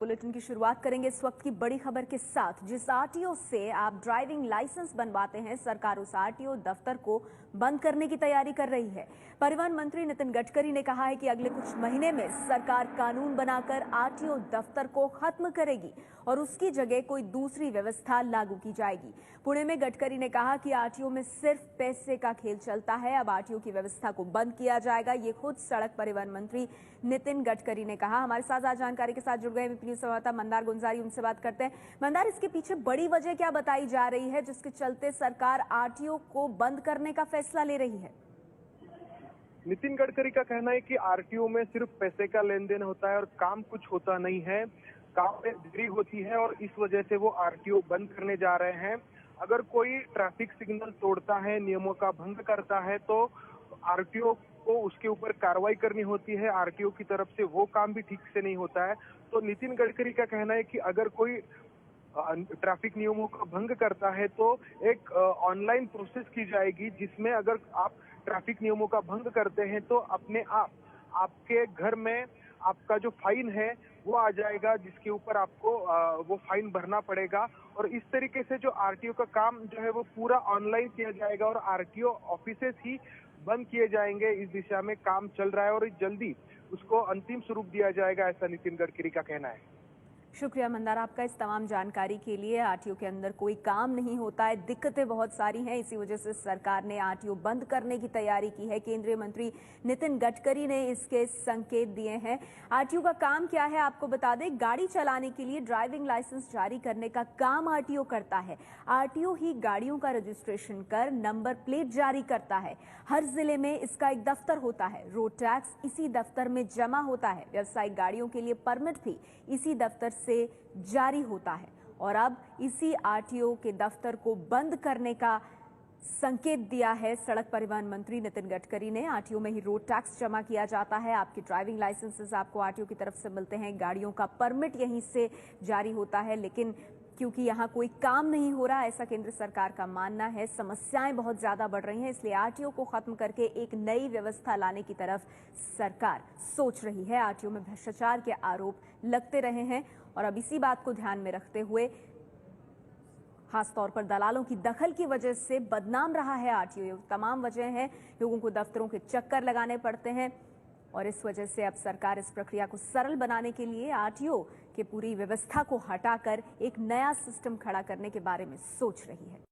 Bulletin की शुरुआत करेंगे इस वक्त की बड़ी खबर के साथ। जिस आरटीओ से आप ड्राइविंग लाइसेंस बनवाते हैं, सरकार उस आरटीओ दफ्तर को बंद करने की तैयारी कर रही है। परिवहन मंत्री नितिन गडकरी ने कहा है कि अगले कुछ महीने में सरकार कानून बनाकर आरटीओ दफ्तर को खत्म करेगी और उसकी जगह कोई दूसरी व्यवस्था लागू की जाएगी। पुणे में गडकरी ने कहा कि आरटीओ में सिर्फ पैसे का खेल चलता है, अब आरटीओ की व्यवस्था को बंद किया जाएगा। ये खुद सड़क परिवहन मंत्री नितिन गडकरी ने कहा। हमारे साथ आज जानकारी के साथ जुड़ गए संवाददाता मंदार गुंजारी, उनसे बात करते हैं। मंदार, इसके पीछे बड़ी वजह क्या बताई जा रही है जिसके चलते सरकार आरटीओ को बंद करने का फैसला ले रही है? नितिन गडकरी का कहना है कि आरटीओ में सिर्फ पैसे का लेन देन होता है और काम कुछ होता नहीं है, काम में देरी होती है और इस वजह से वो आरटीओ बंद करने जा रहे हैं। अगर कोई ट्रैफिक सिग्नल तोड़ता है, नियमों का भंग करता है तो आरटीओ को उसके ऊपर कार्रवाई करनी होती है। आरटीओ की तरफ से वो काम भी ठीक से नहीं होता है। तो नितिन गडकरी का कहना है कि अगर कोई ट्रैफिक नियमों का भंग करता है तो एक ऑनलाइन प्रोसेस की जाएगी, जिसमें अगर आप ट्रैफिक नियमों का भंग करते हैं तो अपने आप आपके घर में आपका जो फाइन है वो आ जाएगा, जिसके ऊपर आपको वो फाइन भरना पड़ेगा। और इस तरीके से जो आरटीओ का काम जो है वो पूरा ऑनलाइन किया जाएगा और आरटीओ ऑफिसेस ही बंद किए जाएंगे। इस दिशा में काम चल रहा है और जल्दी उसको अंतिम स्वरूप दिया जाएगा, ऐसा नितिन गडकरी का कहना है। शुक्रिया मंदार आपका इस तमाम जानकारी के लिए। आरटीओ के अंदर कोई काम नहीं होता है, दिक्कतें बहुत सारी हैं, इसी वजह से सरकार ने आरटीओ बंद करने की तैयारी की है। केंद्रीय मंत्री नितिन गडकरी ने इसके संकेत दिए हैं। आरटीओ का काम क्या है आपको बता दें, गाड़ी चलाने के लिए ड्राइविंग लाइसेंस जारी करने का काम आरटीओ करता है। आरटीओ ही गाड़ियों का रजिस्ट्रेशन कर नंबर प्लेट जारी करता है। हर जिले में इसका एक दफ्तर होता है। रोड टैक्स इसी दफ्तर में जमा होता है। व्यावसायिक गाड़ियों के लिए परमिट भी इसी दफ्तर से जारी होता है। और अब इसी आरटीओ के दफ्तर को बंद करने का संकेत दिया है सड़क परिवहन मंत्री नितिन गडकरी ने। आरटीओ में ही रोड टैक्स जमा किया जाता है, आपकी ड्राइविंग लाइसेंसेस आपको आरटीओ की तरफ से मिलते हैं, गाड़ियों का परमिट यहीं से जारी होता है। लेकिन क्योंकि यहाँ कोई काम नहीं हो रहा, ऐसा केंद्र सरकार का मानना है, समस्याएं बहुत ज्यादा बढ़ रही हैं, इसलिए आरटीओ को खत्म करके एक नई व्यवस्था लाने की तरफ सरकार सोच रही है। आरटीओ में भ्रष्टाचार के आरोप लगते रहे हैं और अब इसी बात को ध्यान में रखते हुए खासतौर पर दलालों की दखल की वजह से बदनाम रहा है आरटीओ। तमाम वजह हैं, लोगों को दफ्तरों के चक्कर लगाने पड़ते हैं और इस वजह से अब सरकार इस प्रक्रिया को सरल बनाने के लिए आरटीओ की पूरी व्यवस्था को हटाकर एक नया सिस्टम खड़ा करने के बारे में सोच रही है।